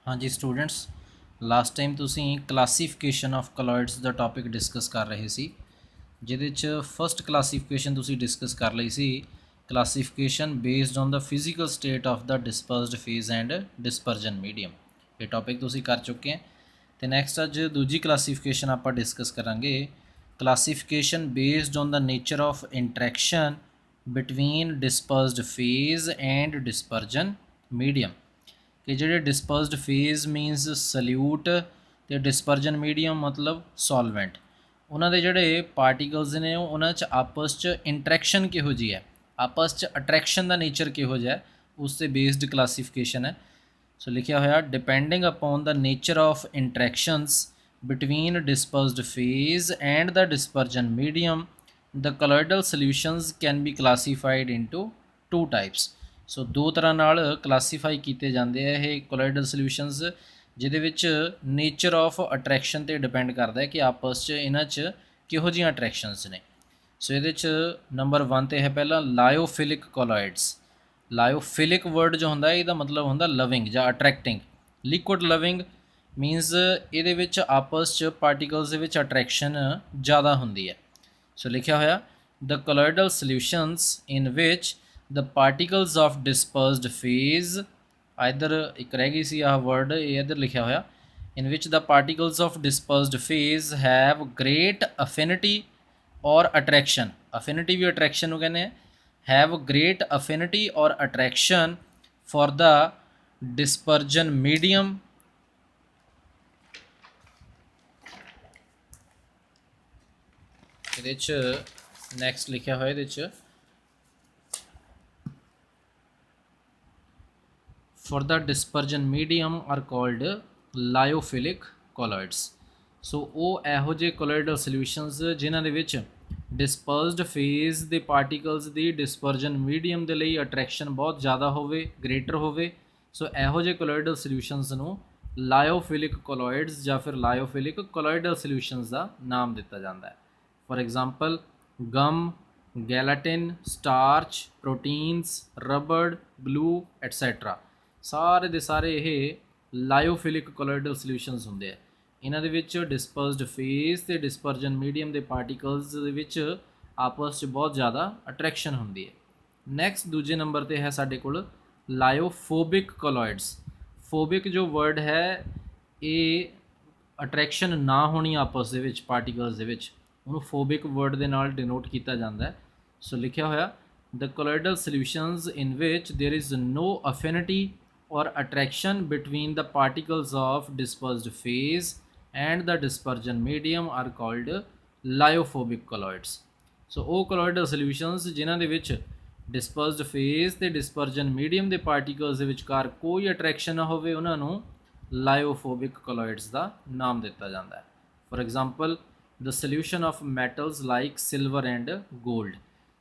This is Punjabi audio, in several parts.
हाँ जी स्टूडेंट्स, लास्ट टाइम ਤੁਸੀਂ ਕਲਾਸੀਫਿਕੇਸ਼ਨ ਆਫ ਕਲੋਇਡਸ ਦਾ ਟੌਪਿਕ ਡਿਸਕਸ ਕਰ ਰਹੇ ਸੀ, ਜਿਹਦੇ 'ਚ ਫਸਟ ਕਲਾਸੀਫਿਕੇਸ਼ਨ ਤੁਸੀਂ ਡਿਸਕਸ ਕਰ ਲਈ ਸੀ। Classification based on the physical state of the dispersed phase and dispersion medium. ਇਹ ਟੌਪਿਕ ਤੁਸੀਂ ਕਰ ਚੁੱਕੇ ਹੈ। ਤੇ ਨੈਕਸਟ ਅੱਜ ਦੂਜੀ ਕਲਾਸੀਫਿਕੇਸ਼ਨ ਆਪਾਂ ਡਿਸਕਸ ਕਰਾਂਗੇ, classification based on the nature of interaction between dispersed phase and dispersion medium. कि ਜਿਹੜੇ ਡਿਸਪਰਸਡ ਫੇਜ਼ ਮੀਨਸ ਸਲਿਊਟ ਤੇ ਡਿਸਪਰਜਨ ਮੀਡੀਅਮ ਮਤਲਬ ਸੋਲਵੈਂਟ, ਉਹਨਾਂ ਦੇ ਜਿਹੜੇ ਪਾਰਟੀਕਲਸ ਨੇ ਉਹਨਾਂ 'ਚ ਆਪਸ 'ਚ ਇੰਟਰੈਕਸ਼ਨ ਕਿਹੋ ਜਿਹੀ ਹੈ, ਆਪਸ 'ਚ ਅਟਰੈਕਸ਼ਨ ਦਾ ਨੇਚਰ ਕਿਹੋ ਜਿਹਾ, ਉਸ 'ਤੇ ਬੇਸਡ ਕਲਾਸੀਫਿਕੇਸ਼ਨ ਹੈ। ਸੋ ਲਿਖਿਆ ਹੋਇਆ depending upon the nature of interactions between dispersed phase and the dispersion medium the colloidal solutions can be classified into two types। So ਦੋ ਤਰ੍ਹਾਂ ਨਾਲ ਕਲਾਸੀਫਾਈ ਕੀਤੇ ਜਾਂਦੇ ਆ ਇਹ ਕੋਲੋਇਡਲ ਸੋਲਿਊਸ਼ਨਸ, ਜਿਹਦੇ ਵਿੱਚ ਨੇਚਰ ਆਫ ਅਟਰੈਕਸ਼ਨ 'ਤੇ ਡਿਪੈਂਡ ਕਰਦਾ ਹੈ ਕਿ ਆਪਸ 'ਚ ਇਹਨਾਂ 'ਚ ਕਿਹੋ ਜਿਹੀਆਂ ਅਟਰੈਕਸ਼ਨਸ ਨੇ। ਸੋ ਇਹਦੇ 'ਚ ਨੰਬਰ 1 'ਤੇ ਹੈ ਪਹਿਲਾਂ ਲਾਇਓਫਿਲਿਕ ਕੋਲੋਇਡਸ। ਲਾਇਓਫਿਲਿਕ ਵਰਡ ਜੋ ਹੁੰਦਾ ਇਹਦਾ ਮਤਲਬ ਹੁੰਦਾ ਲਵਿੰਗ ਜਾਂ ਅਟਰੈਕਟਿੰਗ। ਲਿਕੁਇਡ ਲਵਿੰਗ ਮੀਨਸ ਇਹਦੇ ਵਿੱਚ ਆਪਸ 'ਚ ਪਾਰਟੀਕਲਸ ਦੇ ਵਿੱਚ ਅਟਰੈਕਸ਼ਨ ਜ਼ਿਆਦਾ ਹੁੰਦੀ ਹੈ। ਸੋ ਲਿਖਿਆ ਹੋਇਆ the colloidal solutions in which the particles of dispersed phase either ਇੱਕ ਰਹਿ ਗਈ ਸੀ ਆਹ ਵਰਡ, ਇਹ ਇੱਧਰ ਲਿਖਿਆ ਹੋਇਆ in which the particles of dispersed phase have great affinity or attraction। affinity we attraction ਨੂੰ ਕਹਿੰਦੇ ਆ। have great affinity or attraction for the dispersion medium ਇਹਦੇ 'ਚ ਨੈਕਸਟ ਲਿਖਿਆ ਹੋਇਆ ਇਹਦੇ 'ਚ for the dispersion medium are called lyophilic colloids। ਸੋ ਉਹ ਇਹੋ ਜਿਹੇ ਕੋਲੋਇਡਲ ਸੋਲਿਊਸ਼ਨਸ ਜਿਨ੍ਹਾਂ ਦੇ ਵਿੱਚ ਡਿਸਪਰਸਡ ਫੇਜ਼ ਦੇ ਪਾਰਟੀਕਲਸ ਦੀ ਡਿਸਪਰਜਨ ਮੀਡੀਅਮ ਦੇ ਲਈ ਅਟਰੈਕਸ਼ਨ ਬਹੁਤ ਜ਼ਿਆਦਾ ਹੋਵੇ, ਗ੍ਰੇਟਰ ਹੋਵੇ। ਸੋ ਇਹੋ ਜਿਹੇ ਕੋਲੋਇਡਲ ਸੋਲਿਊਸ਼ਨਸ ਨੂੰ ਲਾਇਓਫਿਲਿਕ ਕੋਲੋਇਡਸ ਜਾਂ ਫਿਰ ਲਾਇਓਫਿਲਿਕ ਕੋਲੋਇਡਲ ਸੋਲਿਊਸ਼ਨਸ ਦਾ ਨਾਮ ਦਿੱਤਾ ਜਾਂਦਾ ਹੈ। For example, gum, gelatin, starch, proteins, rubber, glue, etc. ਸਾਰੇ ਦੇ ਸਾਰੇ ਇਹ ਲਾਇਓਫਿਲਿਕ ਕੋਲੋਇਡਲ ਸੋਲਿਊਸ਼ਨਸ ਹੁੰਦੇ ਆ। ਇਹਨਾਂ ਦੇ ਵਿੱਚ ਡਿਸਪਰਸਡ ਫੇਜ਼ ਤੇ ਡਿਸਪਰਜਨ ਮੀਡੀਅਮ ਦੇ ਪਾਰਟੀਕਲਸ ਦੇ ਵਿੱਚ ਆਪਸ 'ਚ ਬਹੁਤ ਜ਼ਿਆਦਾ ਅਟਰੈਕਸ਼ਨ ਹੁੰਦੀ ਹੈ। ਨੈਕਸਟ ਦੂਜੇ ਨੰਬਰ 'ਤੇ ਹੈ ਸਾਡੇ ਕੋਲ ਲਾਇਓਫੋਬਿਕ ਕੋਲੋਇਡਸ। ਫੋਬਿਕ ਜੋ ਵਰਡ ਹੈ ਇਹ ਅਟਰੈਕਸ਼ਨ ਨਾ ਹੋਣੀ ਆਪਸ ਦੇ ਵਿੱਚ ਪਾਰਟੀਕਲਸ ਦੇ ਵਿੱਚ, ਉਹਨੂੰ ਫੋਬਿਕ ਵਰਡ ਦੇ ਨਾਲ ਡਿਨੋਟ ਕੀਤਾ ਜਾਂਦਾ ਹੈ। ਸੋ ਲਿਖਿਆ ਹੋਇਆ the colloidal solutions in which there is no affinity or attraction between the particles of dispersed phase and the dispersion medium are called lyophobic colloids। ਸੋ ਉਹ colloidal solutions ਜਿਨ੍ਹਾਂ ਦੇ ਵਿੱਚ dispersed phase ਤੇ dispersion medium ਦੇ particles ਦੇ ਵਿਚਕਾਰ ਕੋਈ ਅਟਰੈਕਸ਼ਨ ਨਾ ਹੋਵੇ ਉਹਨਾਂ ਨੂੰ lyophobic colloids ਦਾ ਨਾਮ ਦਿੱਤਾ ਜਾਂਦਾ ਹੈ। For example, the solution of metals like silver and gold।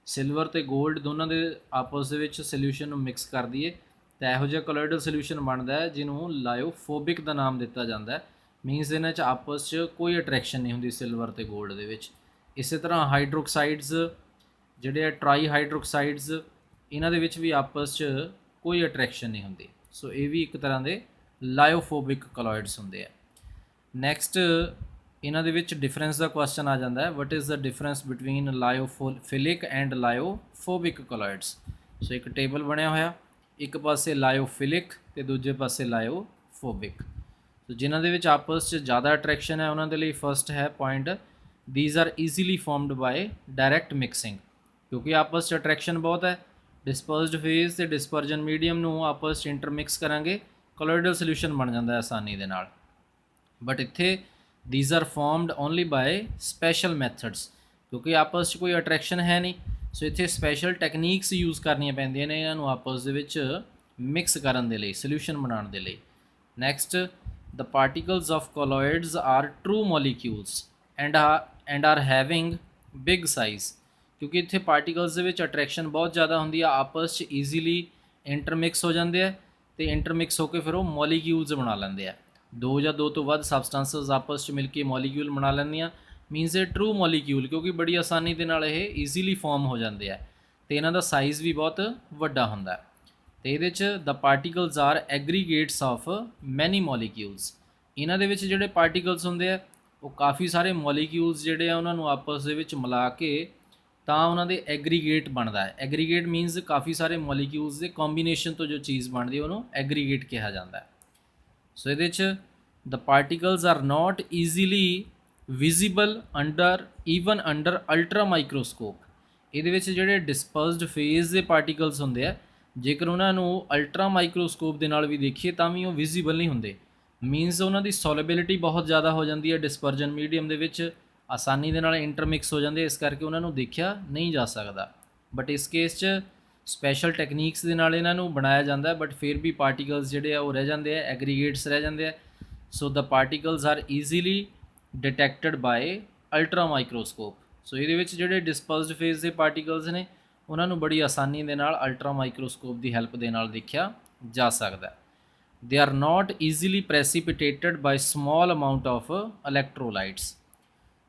Silver ਅਤੇ ਗੋਲਡ ਦੋਨਾਂ ਦੇ ਆਪਸ ਦੇ ਵਿੱਚ ਸੋਲਿਊਸ਼ਨ ਨੂੰ ਮਿਕਸ ਕਰ ਦਈਏ ਤਾਂ ਇਹੋ ਜਿਹਾ ਕੋਲੋਇਡਲ ਸੋਲਿਊਸ਼ਨ ਬਣਦਾ ਹੈ ਜਿਹਨੂੰ ਲਾਇਓਫੋਬਿਕ ਦਾ ਨਾਮ ਦਿੱਤਾ ਜਾਂਦਾ ਹੈ। ਮੀਨਸ ਇਹਨਾਂ 'ਚ ਆਪਸ 'ਚ ਕੋਈ ਅਟਰੈਕਸ਼ਨ ਨਹੀਂ ਹੁੰਦੀ ਸਿਲਵਰ ਅਤੇ ਗੋਲਡ ਦੇ ਵਿੱਚ। ਇਸੇ ਤਰ੍ਹਾਂ ਹਾਈਡਰੋਕਸਾਈਡਸ ਜਿਹੜੇ ਆ ਟਰਾਈ ਹਾਈਡਰੋਕਸਾਈਡਸ, ਇਹਨਾਂ ਦੇ ਵਿੱਚ ਵੀ ਆਪਸ 'ਚ ਕੋਈ ਅਟਰੈਕਸ਼ਨ ਨਹੀਂ ਹੁੰਦੀ। ਸੋ ਇਹ ਵੀ ਇੱਕ ਤਰ੍ਹਾਂ ਦੇ ਲਾਇਓਫੋਬਿਕ ਕੋਲੋਇਡਸ ਹੁੰਦੇ ਆ। ਨੈਕਸਟ ਇਹਨਾਂ ਦੇ ਵਿੱਚ ਡਿਫਰੈਂਸ ਦਾ ਕੁਐਸਚਨ ਆ ਜਾਂਦਾ ਹੈ, what is the difference between lyophilic and lyophobic colloids. So ਇੱਕ ਟੇਬਲ ਬਣਿਆ ਹੋਇਆ, ਇੱਕ ਪਾਸੇ ਲਾਇਓਫਿਲਿਕ ਤੇ ਦੂਜੇ ਪਾਸੇ ਲਾਇਓਫੋਬਿਕ। ਸੋ ਜਿਨ੍ਹਾਂ ਦੇ ਵਿੱਚ ਆਪਸ 'ਚ ਜ਼ਿਆਦਾ ਅਟਰੈਕਸ਼ਨ ਹੈ ਉਹਨਾਂ ਦੇ ਲਈ ਫਸਟ ਹੈ point, these are easily formed by direct mixing. ਕਿਉਂਕਿ ਆਪਸ 'ਚ ਅਟਰੈਕਸ਼ਨ ਬਹੁਤ ਹੈ, ਡਿਸਪਰਸਡ ਫੇਜ਼ ਤੇ ਡਿਸਪਰਜਨ ਮੀਡੀਅਮ ਨੂੰ ਆਪਸ 'ਚ ਇੰਟਰਮਿਕਸ ਕਰਾਂਗੇ, ਕੋਲੋਇਡਲ ਸੋਲਿਊਸ਼ਨ ਬਣ ਜਾਂਦਾ ਹੈ ਆਸਾਨੀ ਦੇ ਨਾਲ। ਬਟ ਇੱਥੇ these are formed only by special methods, ਕਿਉਂਕਿ ਆਪਸ 'ਚ ਕੋਈ ਅਟਰੈਕਸ਼ਨ ਹੈ ਨਹੀਂ। ਸੋ ਇੱਥੇ ਸਪੈਸ਼ਲ ਟੈਕਨੀਕਸ ਯੂਜ਼ ਕਰਨੀਆਂ ਪੈਂਦੀਆਂ ਨੇ ਇਹਨਾਂ ਨੂੰ ਆਪਸ ਦੇ ਵਿੱਚ ਮਿਕਸ ਕਰਨ ਦੇ ਲਈ, ਸੋਲਿਊਸ਼ਨ ਬਣਾਉਣ ਦੇ ਲਈ। Next, the particles of colloids are true molecules and are having big size। ਕਿਉਂਕਿ ਇੱਥੇ ਪਾਰਟੀਕਲਸ ਦੇ ਵਿੱਚ ਅਟਰੈਕਸ਼ਨ ਬਹੁਤ ਜ਼ਿਆਦਾ ਹੁੰਦੀ ਆ, ਆਪਸ 'ਚ ਈਜ਼ੀਲੀ ਇੰਟਰਮਿਕਸ ਹੋ ਜਾਂਦੇ ਆ ਅਤੇ ਇੰਟਰਮਿਕਸ ਹੋ ਕੇ ਫਿਰ ਉਹ ਮੋਲੀਕਿਊਲਸ ਬਣਾ ਲੈਂਦੇ ਆ। ਦੋ ਜਾਂ ਦੋ ਤੋਂ ਵੱਧ ਸਬਸਟੈਂਸਸ ਆਪਸ 'ਚ ਮਿਲ ਕੇ ਮੋਲੀਕਿਊਲ ਬਣਾ ਲੈਂਦੀਆਂ, ਮੀਨਸ ਇਹ ਟਰੂ ਮੋਲੀਕਿਊਲ, ਕਿਉਂਕਿ ਬੜੀ ਆਸਾਨੀ ਦੇ ਨਾਲ ਇਹ ਈਜ਼ੀਲੀ ਫਾਰਮ ਹੋ ਜਾਂਦੇ ਆ ਅਤੇ ਇਹਨਾਂ ਦਾ ਸਾਈਜ਼ ਵੀ ਬਹੁਤ ਵੱਡਾ ਹੁੰਦਾ। ਤੇ ਇਹਦੇ 'ਚ ਦ ਪਾਰਟੀਕਲਸ ਆਰ ਐਗਰੀਗੇਟਸ ਆਫ ਮੈਨੀ ਮੋਲੀਕਿਊਲਸ। ਇਹਨਾਂ ਦੇ ਵਿੱਚ ਜਿਹੜੇ ਪਾਰਟੀਕਲਸ ਹੁੰਦੇ ਆ ਉਹ ਕਾਫੀ ਸਾਰੇ ਮੋਲੀਕਿਊਲਸ ਜਿਹੜੇ ਆ ਉਹਨਾਂ ਨੂੰ ਆਪਸ ਦੇ ਵਿੱਚ ਮਿਲਾ ਕੇ ਤਾਂ ਉਹਨਾਂ ਦੇ ਐਗਰੀਗੇਟ ਬਣਦਾ ਹੈ। ਐਗਰੀਗੇਟ ਮੀਨਸ ਕਾਫੀ ਸਾਰੇ ਮੋਲੀਕਿਊਲਸ ਦੇ ਕੰਬੀਨੇਸ਼ਨ ਤੋਂ ਜੋ ਚੀਜ਼ ਬਣਦੀ ਹੈ ਉਹਨੂੰ ਐਗਰੀਗੇਟ ਕਿਹਾ ਜਾਂਦਾ ਹੈ। ਸੋ ਇਹਦੇ 'ਚ the particles are not easily visible even under ultra microscope. ਇਹਦੇ ਵਿੱਚ ਜਿਹੜੇ ਡਿਸਪਰਸਡ ਫੇਜ਼ ਦੇ ਪਾਰਟੀਕਲਸ ਹੁੰਦੇ ਆ ਜੇਕਰ ਉਹਨਾਂ ਨੂੰ ਅਲਟਰਾ ਮਾਈਕਰੋਸਕੋਪ ਦੇ ਨਾਲ ਵੀ ਦੇਖੀਏ ਤਾਂ ਵੀ ਉਹ ਵਿਜ਼ੀਬਲ ਨਹੀਂ ਹੁੰਦੇ। ਮੀਨਸ ਉਹਨਾਂ ਦੀ ਸੋਲੇਬਿਲਿਟੀ ਬਹੁਤ ਜ਼ਿਆਦਾ ਹੋ ਜਾਂਦੀ ਹੈ ਡਿਸਪਰਜਨ ਮੀਡੀਅਮ ਦੇ ਵਿੱਚ, ਆਸਾਨੀ ਦੇ ਨਾਲ ਇੰਟਰਮਿਕਸ ਹੋ ਜਾਂਦੇ, ਇਸ ਕਰਕੇ ਉਹਨਾਂ ਨੂੰ ਦੇਖਿਆ ਨਹੀਂ ਜਾ ਸਕਦਾ। ਬਟ ਇਸ ਕੇਸ 'ਚ ਸਪੈਸ਼ਲ ਟੈਕਨੀਕਸ ਦੇ ਨਾਲ ਇਹਨਾਂ ਨੂੰ ਬਣਾਇਆ ਜਾਂਦਾ, ਬਟ ਫਿਰ ਵੀ ਪਾਰਟੀਕਲਸ ਜਿਹੜੇ ਆ ਉਹ ਰਹਿ ਜਾਂਦੇ ਆ, ਐਗਰੀਗੇਟਸ ਰਹਿ ਜਾਂਦੇ ਆ। So the particles are easily detected by ultra microscope. So ਇਹਦੇ ਵਿੱਚ ਜਿਹੜੇ ਡਿਸਪਰਸਡ ਫੇਜ਼ ਦੇ ਪਾਰਟੀਕਲਸ ਨੇ ਉਹਨਾਂ ਨੂੰ ਬੜੀ ਆਸਾਨੀ ਦੇ ਨਾਲ ਅਲਟਰਾ ਮਾਈਕਰੋਸਕੋਪ ਦੀ ਹੈਲਪ ਦੇ ਨਾਲ ਦੇਖਿਆ ਜਾ ਸਕਦਾ। They are not easily precipitated by small amount of electrolytes.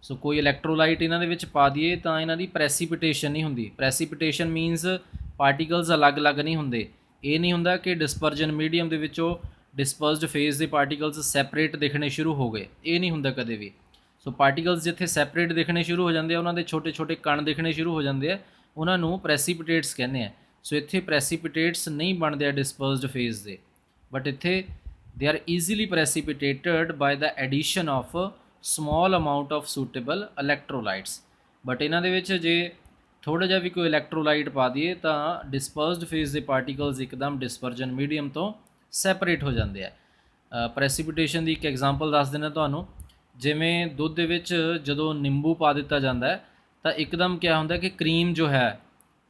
So ਕੋਈ ਇਲੈਕਟ੍ਰੋਲਾਈਟ ਇਹਨਾਂ ਦੇ ਵਿੱਚ ਪਾ ਦਈਏ ਤਾਂ ਇਹਨਾਂ ਦੀ ਪ੍ਰੈਸੀਪਿਟੇਸ਼ਨ ਨਹੀਂ ਹੁੰਦੀ। ਪ੍ਰੈਸੀਪਿਟੇਸ਼ਨ ਮੀਨਸ ਪਾਰਟੀਕਲਸ ਅਲੱਗ-ਅਲੱਗ ਨਹੀਂ ਹੁੰਦੇ। ਇਹ ਨਹੀਂ ਹੁੰਦਾ ਕਿ ਡਿਸਪਰਜਨ ਮੀਡੀਅਮ ਦੇ ਵਿੱਚੋਂ ਡਿਸਪਰਸਡ ਫੇਜ਼ ਦੇ ਪਾਰਟੀਕਲਸ ਸੈਪਰੇਟ ਦਿਖਣੇ ਸ਼ੁਰੂ ਹੋ ਗਏ, ਇਹ ਨਹੀਂ ਹੁੰਦਾ ਕਦੇ ਵੀ। ਸੋ ਪਾਰਟੀਕਲਸ ਜਿੱਥੇ ਸੈਪਰੇਟ ਦਿਖਣੇ ਸ਼ੁਰੂ ਹੋ ਜਾਂਦੇ ਆ ਉਹਨਾਂ ਦੇ ਛੋਟੇ-ਛੋਟੇ ਕਣ ਦਿਖਣੇ ਸ਼ੁਰੂ ਹੋ ਜਾਂਦੇ ਆ, ਉਹਨਾਂ ਨੂੰ ਪ੍ਰੈਸੀਪਿਟੇਟਸ ਕਹਿੰਦੇ ਆ। ਸੋ ਇੱਥੇ ਪ੍ਰੈਸੀਪਿਟੇਟਸ ਨਹੀਂ ਬਣਦੇ ਆ ਡਿਸਪਰਸਡ ਫੇਜ਼ ਦੇ, ਬਟ ਇੱਥੇ they are easily precipitated by the addition of small amount of suitable electrolytes. But ਇਹਨਾਂ ਦੇ ਵਿੱਚ ਜੇ ਥੋੜ੍ਹਾ ਜਿਹਾ ਵੀ ਕੋਈ ਇਲੈਕਟ੍ਰੋਲਾਈਟ ਪਾ ਦਈਏ ਤਾਂ ਡਿਸਪਰਸਡ ਫੇਜ਼ ਦੇ ਪਾਰਟੀਕਲਸ ਇੱਕਦਮ ਡਿਸਪਰਜਨ ਮੀਡੀਅਮ ਤੋਂ ਸੈਪਰੇਟ ਹੋ ਜਾਂਦੇ ਆ। ਪ੍ਰੈਸੀਪਿਟੇਸ਼ਨ ਦੀ ਇੱਕ ਐਗਜ਼ਾਮਪਲ ਦੱਸ ਦਿੰਦਾ ਤੁਹਾਨੂੰ। ਜਿਵੇਂ ਦੁੱਧ ਦੇ ਵਿੱਚ ਜਦੋਂ ਨਿੰਬੂ ਪਾ ਦਿੱਤਾ ਜਾਂਦਾ ਹੈ ਤਾਂ ਇੱਕਦਮ ਕਿਆ ਹੁੰਦਾ ਕਿ ਕਰੀਮ ਜੋ ਹੈ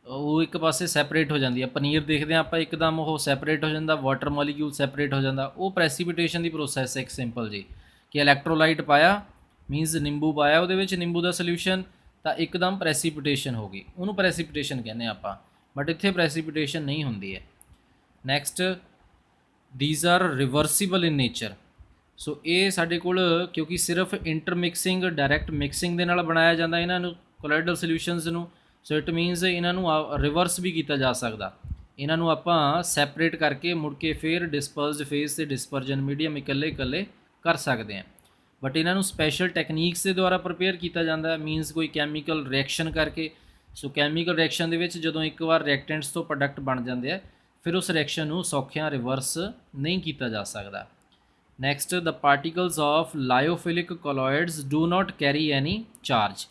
ਉਹ ਇੱਕ ਪਾਸੇ ਸੈਪਰੇਟ ਹੋ ਜਾਂਦੀ ਹੈ। ਪਨੀਰ ਦੇਖਦੇ ਹਾਂ ਆਪਾਂ ਇੱਕਦਮ ਉਹ ਸੈਪਰੇਟ ਹੋ ਜਾਂਦਾ, ਵਾਟਰ ਮੋਲੀਕਿਊਲ ਸੈਪਰੇਟ ਹੋ ਜਾਂਦਾ। ਉਹ ਪ੍ਰੈਸੀਪਿਟੇਸ਼ਨ ਦੀ ਪ੍ਰੋਸੈਸ ਹੈ ਇੱਕ ਸਿੰਪਲ ਜੀ, ਕਿ ਇਲੈਕਟ੍ਰੋਲਾਈਟ ਪਾਇਆ ਮੀਨਸ ਨਿੰਬੂ ਪਾਇਆ ਉਹਦੇ ਵਿੱਚ, ਨਿੰਬੂ ਦਾ ਸੋਲਿਊਸ਼ਨ, ਤਾਂ ਇੱਕਦਮ ਪ੍ਰੈਸੀਪਿਟੇਸ਼ਨ ਹੋ ਗਈ, ਉਹਨੂੰ ਪ੍ਰੈਸੀਪਿਟੇਸ਼ਨ ਕਹਿੰਦੇ ਆਪਾਂ। ਬਟ ਇੱਥੇ ਪ੍ਰੈਸੀਪਿਟੇਸ਼ਨ ਨਹੀਂ ਹੁੰਦੀ ਹੈ। Next, these are reversible in nature। ਸੋ ਇਹ ਸਾਡੇ ਕੋਲ ਕਿਉਂਕਿ ਸਿਰਫ ਇੰਟਰਮਿਕਸਿੰਗ ਡਾਇਰੈਕਟ ਮਿਕਸਿੰਗ ਦੇ ਨਾਲ ਬਣਾਇਆ ਜਾਂਦਾ ਇਹਨਾਂ ਨੂੰ ਕੋਲੋਇਡਲ ਸੋਲਿਊਸ਼ਨਸ ਨੂੰ। ਸੋ ਇਟ ਮੀਨਸ ਇਹਨਾਂ ਨੂੰ ਰਿਵਰਸ ਵੀ ਕੀਤਾ ਜਾ ਸਕਦਾ। ਇਹਨਾਂ ਨੂੰ ਆਪਾਂ ਸੈਪਰੇਟ ਕਰਕੇ ਮੁੜ ਕੇ ਫਿਰ ਡਿਸਪਰਸਡ ਫੇਜ਼ ਤੇ ਡਿਸਪਰਜਨ ਮੀਡੀਅਮ ਇਕੱਲੇ ਕਰ ਸਕਦੇ ਹਾਂ। ਬਟ ਇਹਨਾਂ ਨੂੰ ਸਪੈਸ਼ਲ ਟੈਕਨੀਕਸ ਦੇ ਦੁਆਰਾ ਪ੍ਰਪੇਅਰ ਕੀਤਾ ਜਾਂਦਾ, ਮੀਨਸ ਕੋਈ ਕੈਮੀਕਲ ਰਿਐਕਸ਼ਨ ਕਰਕੇ। ਸੋ ਕੈਮੀਕਲ ਰਿਐਕਸ਼ਨ ਦੇ ਵਿੱਚ ਜਦੋਂ ਇੱਕ ਵਾਰ ਰਿਐਕਟੈਂਟਸ ਤੋਂ ਪ੍ਰੋਡਕਟ ਬਣ ਜਾਂਦੇ ਆ ਫਿਰ ਉਸ ਰਿਐਕਸ਼ਨ ਨੂੰ ਸੌਖਿਆਂ ਰਿਵਰਸ ਨਹੀਂ ਕੀਤਾ ਜਾ ਸਕਦਾ। Next, the particles of lyophilic colloids do not carry any charge.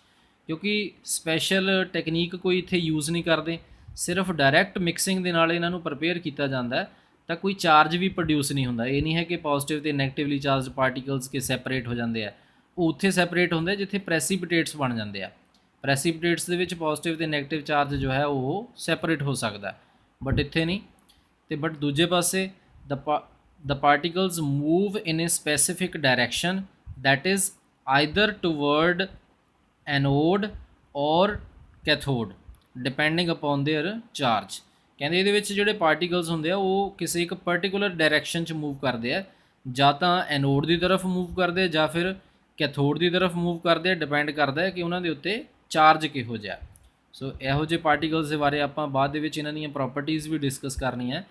ਕਿਉਂਕਿ ਸਪੈਸ਼ਲ ਟੈਕਨੀਕ ਕੋਈ ਇੱਥੇ ਯੂਜ਼ ਨਹੀਂ ਕਰਦੇ, ਸਿਰਫ ਡਾਇਰੈਕਟ ਮਿਕਸਿੰਗ ਦੇ ਨਾਲ ਇਹਨਾਂ ਨੂੰ ਪ੍ਰਪੇਅਰ ਕੀਤਾ ਜਾਂਦਾ ਤਾਂ ਕੋਈ ਚਾਰਜ ਵੀ ਪ੍ਰੋਡਿਊਸ ਨਹੀਂ ਹੁੰਦਾ। ਇਹ ਨਹੀਂ ਹੈ ਕਿ ਪੋਜ਼ਿਟਿਵ ਤੇ ਨੈਗੇਟਿਵਲੀ ਚਾਰਜਡ ਪਾਰਟੀਕਲਸ ਕੇ ਸੈਪਰੇਟ ਹੋ ਜਾਂਦੇ ਆ, ਉਹ ਉੱਥੇ ਸੈਪਰੇਟ ਹੁੰਦੇ ਜਿੱਥੇ ਪ੍ਰੈਸੀਪਿਟੇਟਸ ਬਣ ਜਾਂਦੇ ਆ। ਪ੍ਰੈਸੀਪਿਟੇਟਸ ਦੇ ਵਿੱਚ ਪੋਜ਼ਿਟਿਵ ਤੇ ਨੈਗੇਟਿਵ ਚਾਰਜ ਜੋ ਹੈ ਉਹ ਸੈਪਰੇਟ ਹੋ ਸਕਦਾ, ਬਟ ਇੱਥੇ ਨਹੀਂ। ਤੇ ਬਟ ਦੂਜੇ ਪਾਸੇ the particles move in a specific direction that is either toward anode or cathode depending upon their charge. ਕਹਿੰਦੇ ਇਹਦੇ ਵਿੱਚ ਜਿਹੜੇ ਪਾਰਟੀਕਲਸ ਹੁੰਦੇ ਆ ਉਹ ਕਿਸੇ ਇੱਕ ਪਰਟੀਕੂਲਰ ਡਾਇਰੈਕਸ਼ਨ 'ਚ ਮੂਵ ਕਰਦੇ ਆ, ਜਾਂ ਤਾਂ ਐਨੋਡ ਦੀ ਤਰਫ ਮੂਵ ਕਰਦੇ ਆ ਜਾਂ ਫਿਰ ਕੈਥੋਡ ਦੀ ਤਰਫ ਮੂਵ ਕਰਦੇ ਆ। ਡਿਪੈਂਡ ਕਰਦਾ ਹੈ ਕਿ ਉਹਨਾਂ ਦੇ ਉੱਤੇ ਚਾਰਜ ਕਿਹੋ ਜਿਹਾ। ਸੋ ਇਹੋ ਜਿਹੇ ਪਾਰਟੀਕਲਸ ਦੇ ਬਾਰੇ ਆਪਾਂ ਬਾਅਦ ਦੇ ਵਿੱਚ ਇਹਨਾਂ ਦੀਆਂ ਪ੍ਰੋਪਰਟੀਜ਼ ਵੀ ਡਿਸਕਸ ਕਰਨੀਆਂ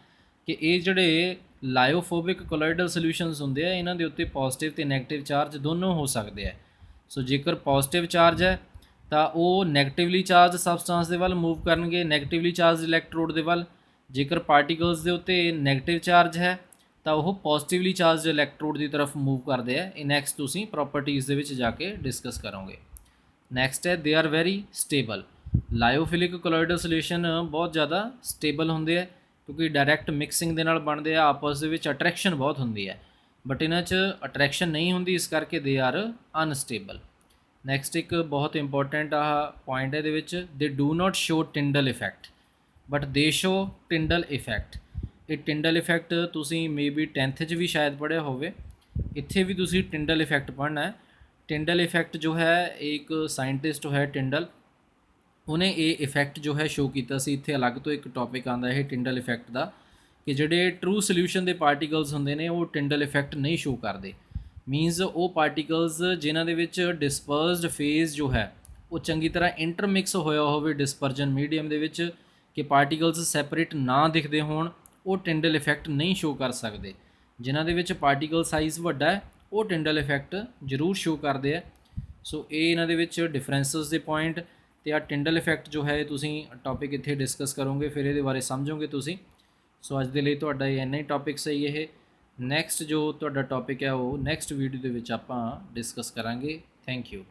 ਕਿ ਇਹ ਜਿਹੜੇ ਲਾਇਓਫੋਬਿਕ ਕੋਲੋਇਡਲ ਸੋਲਿਊਸ਼ਨਸ ਹੁੰਦੇ ਆ ਇਹਨਾਂ ਦੇ ਉੱਤੇ ਪੋਜ਼ਿਟਿਵ ਤੇ ਨੈਗੇਟਿਵ ਚਾਰਜ ਦੋਨੋਂ ਹੋ ਸਕਦੇ ਆ। ਸੋ ਜੇਕਰ ਪੋਜ਼ਿਟਿਵ ਚਾਰਜ ਹੈ ਤਾਂ ਉਹ ਨੈਗੇਟਿਵਲੀ ਚਾਰਜ ਸਬਸਟੈਂਸ ਦੇ ਵੱਲ ਮੂਵ ਕਰਨਗੇ, ਨੈਗੇਟਿਵਲੀ ਚਾਰਜ ਇਲੈਕਟ੍ਰੋਡ ਦੇ ਵੱਲ। ਜੇਕਰ ਪਾਰਟੀਕਲਸ ਦੇ ਉੱਤੇ ਨੈਗੇਟਿਵ ਚਾਰਜ ਹੈ ਤਾਂ ਉਹ ਪੋਜ਼ਿਟਿਵਲੀ ਚਾਰਜ ਇਲੈਕਟ੍ਰੋਡ ਦੀ ਤਰਫ ਮੂਵ ਕਰਦੇ ਆ। ਇਹ ਨੈਕਸਟ ਤੁਸੀਂ ਪ੍ਰੋਪਰਟੀਜ਼ ਦੇ ਵਿੱਚ ਜਾ ਕੇ ਡਿਸਕਸ ਕਰੋਗੇ। ਨੈਕਸਟ ਹੈ they are very stable. Lyophilic colloidal solution ਬਹੁਤ ਜ਼ਿਆਦਾ ਸਟੇਬਲ ਹੁੰਦੇ ਆ ਕਿਉਂਕਿ ਡਾਇਰੈਕਟ ਮਿਕਸਿੰਗ ਦੇ ਨਾਲ ਬਣਦੇ ਆ, ਆਪਸ ਦੇ ਵਿੱਚ ਅਟਰੈਕਸ਼ਨ ਬਹੁਤ ਹੁੰਦੀ ਹੈ, ਬਟ ਇਹਨਾਂ 'ਚ ਅਟਰੈਕਸ਼ਨ ਨਹੀਂ ਹੁੰਦੀ, ਇਸ ਕਰਕੇ ਦੇ ਆਰ ਅਨਸਟੇਬਲ। ਨੈਕਸਟ ਇੱਕ ਬਹੁਤ ਇੰਪੋਰਟੈਂਟ ਆਹ ਪੁਆਇੰਟ ਹੈ ਇਹਦੇ ਵਿੱਚ, they do not show Tyndall effect but they show Tyndall effect. ਇਹ ਟਿੰਡਲ ਇਫੈਕਟ ਤੁਸੀਂ ਮੇਬੀ 10th 'ਚ ਵੀ ਸ਼ਾਇਦ ਪੜ੍ਹਿਆ ਹੋਵੇ, ਇੱਥੇ ਵੀ ਤੁਸੀਂ ਟਿੰਡਲ ਇਫੈਕਟ ਪੜ੍ਹਨਾ ਹੈ। ਟਿੰਡਲ ਇਫੈਕਟ ਜੋ ਹੈ ਇੱਕ ਸਾਇੰਟਿਸਟ ਹੈ ਟਿੰਡਲ, ਉਹਨੇ ਇਹ ਇਫੈਕਟ ਜੋ ਹੈ ਸ਼ੋ ਕੀਤਾ ਸੀ। ਇੱਥੇ ਅਲੱਗ ਤੋਂ ਇੱਕ ਟੌਪਿਕ ਆਉਂਦਾ ਇਹ ਟਿੰਡਲ ਇਫੈਕਟ ਦਾ, ਕਿ ਜਿਹੜੇ ਟਰੂ ਸੋਲਿਊਸ਼ਨ ਦੇ ਪਾਰਟੀਕਲਸ ਹੁੰਦੇ ਨੇ ਉਹ ਟਿੰਡਲ ਇਫੈਕਟ ਨਹੀਂ ਸ਼ੋ ਕਰਦੇ। ਮੀਨਸ ਉਹ ਪਾਰਟੀਕਲਸ ਜਿਨ੍ਹਾਂ ਦੇ ਵਿੱਚ ਡਿਸਪਰਸਡ ਫੇਜ਼ ਜੋ ਹੈ ਉਹ ਚੰਗੀ ਤਰ੍ਹਾਂ ਇੰਟਰਮਿਕਸ ਹੋਇਆ ਹੋਵੇ ਡਿਸਪਰਜਨ ਮੀਡੀਅਮ ਦੇ ਵਿੱਚ, ਕਿ ਪਾਰਟੀਕਲਸ ਸੈਪਰੇਟ ਨਾ ਦਿਖਦੇ ਹੋਣ, ਉਹ ਟਿੰਡਲ ਇਫੈਕਟ ਨਹੀਂ ਸ਼ੋ ਕਰ ਸਕਦੇ। ਜਿਨ੍ਹਾਂ ਦੇ ਵਿੱਚ ਪਾਰਟੀਕਲ ਸਾਈਜ਼ ਵੱਡਾ ਹੈ ਉਹ ਟਿੰਡਲ ਇਫੈਕਟ ਜ਼ਰੂਰ ਸ਼ੋ ਕਰਦੇ ਆ। ਸੋ ਇਹ ਇਹਨਾਂ ਦੇ ਵਿੱਚ ਡਿਫਰੈਂਸਸ ਦੇ ਪੁਆਇੰਟ ਤੇ ਆ ਟਿੰਡਲ ਇਫੈਕਟ ਜੋ ਹੈ ਤੁਸੀਂ ਟੌਪਿਕ ਇੱਥੇ ਡਿਸਕਸ ਕਰੋਗੇ, ਫਿਰ ਇਹਦੇ ਬਾਰੇ ਸਮਝੋਗੇ ਤੁਸੀਂ। ਸੋ ਅੱਜ ਦੇ ਲਈ ਤੁਹਾਡਾ ਇਹ ਇੰਨਾ ਹੀ ਟੌਪਿਕ ਸਹੀ। ਇਹ ਨੈਕਸਟ ਜੋ ਤੁਹਾਡਾ ਟੌਪਿਕ ਹੈ ਉਹ ਨੈਕਸਟ ਵੀਡੀਓ ਦੇ ਵਿੱਚ ਆਪਾਂ ਡਿਸਕਸ ਕਰਾਂਗੇ। Thank you.